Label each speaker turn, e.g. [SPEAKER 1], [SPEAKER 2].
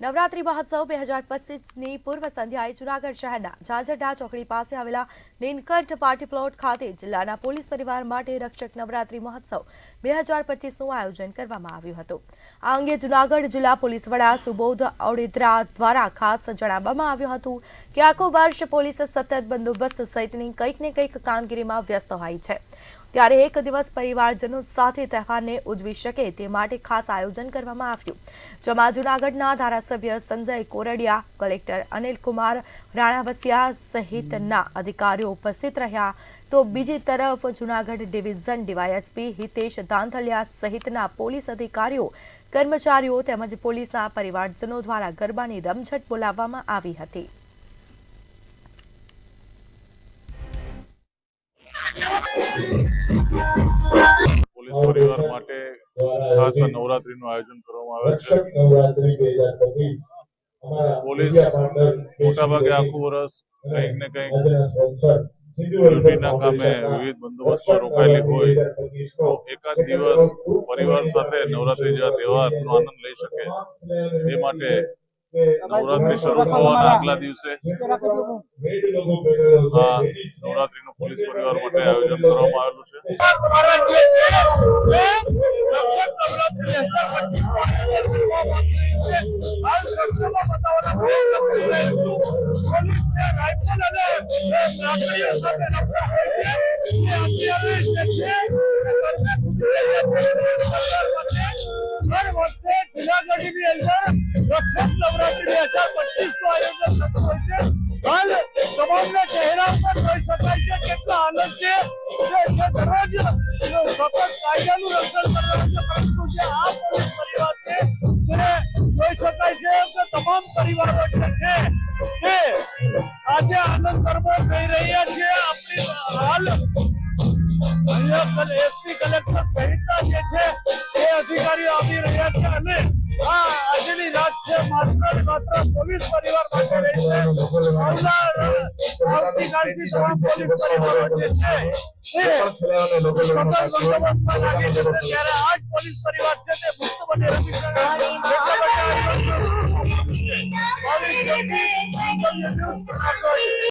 [SPEAKER 1] નવરાત્રી મહોત્સવ 2025ની પૂર્વ સંધ્યાએ જૂનાગઢ શહેરના ઝાંઝરડા ચોકડી પાસે આવેલા નીલકંઠ પાર્ટી પ્લોટ ખાતે જિલ્લાના પોલીસ પરિવાર માટે રક્ષક નવરાત્રી મહોત્સવ 2025નું આયોજન કરવામાં આવ્યું હતું। આ અંગે જૂનાગઢ જિલ્લા પોલીસ વડા સુબોધ ઓડેદરા દ્વારા ખાસ જણાવવામાં આવ્યું હતું કે આખું વર્ષ પોલીસ સતત બંદોબસ્ત સહિતની કંઈક ને કંઈક કામગીરીમાં વ્યસ્ત હોય છે, ત્યારે એક દિવસ પરિવારજનો સાથે તહેવારને ઉજવી શકે તે માટે ખાસ આયોજન કરવામાં આવ્યું, જેમાં જૂનાગઢના ધારાસભ્ય સંજય કોરડિયા, કલેક્ટર અનિલ કુમાર રાણાવસિયા સહિતના અધિકારીઓ ઉપસ્થિત રહ્યા। તો બીજી તરફ જૂનાગઢ ડિવિઝન ડીવાયએસપી હિતેશ દાંથલિયા સહિતના પોલીસ અધિકારીઓ, કર્મચારીઓ તેમજ પોલીસના પરિવારજનો દ્વારા ગરબાની રમઝટ બોલાવવામાં આવી હતી।
[SPEAKER 2] પોલીસ પરિવાર માટે ખાસ નવરાત્રીનું આયોજન કરવામાં આવે છે। પોલીસ મોટાભાગે આખું વર્ષ કંઈક ને કંઈક ડ્યુટીના કામે વિવિધ બંદોબસ્તમાં રોકાયેલી હોય તો એકાદ દિવસ પરિવાર સાથે નવરાત્રી જેવા તહેવારનો આનંદ લઈ શકે એ માટે નવરાત્રી શરૂ થવાના આગલા દિવસે નવરાત્રીનું પોલીસ પરિવાર માટે આયોજન કરવામાં આવેલું છે।
[SPEAKER 3] તમામના ચહેરા પર જોઈ શકાય છે કેટલા આનંદ છે દરરોજ સતત કાયદાનું રક્ષણ કરવાનું છે, પરંતુ જે આ પોલીસ પરિવાર છે તેને જોઈ શકાય છે કે તમામ પરિવારો જે છે તે આજે આનંદ કરવા જઈ રહ્યા છે। આપણી હાલ એસપી કલેક્ટર સહિતના જે છે એ અધિકારીઓ આવી રહ્યા છે અને આજની રાત છે માત્ર પોલીસ પરિવાર માટે રહી છે। આવતીકાલથી તમામ પોલીસ પરિવારો જે છે એ સતત બંદોબસ્તમાં લાગી જશે, ત્યારે આ જ પોલીસ પરિવાર છે તે મુક્ત બની રમી શકે।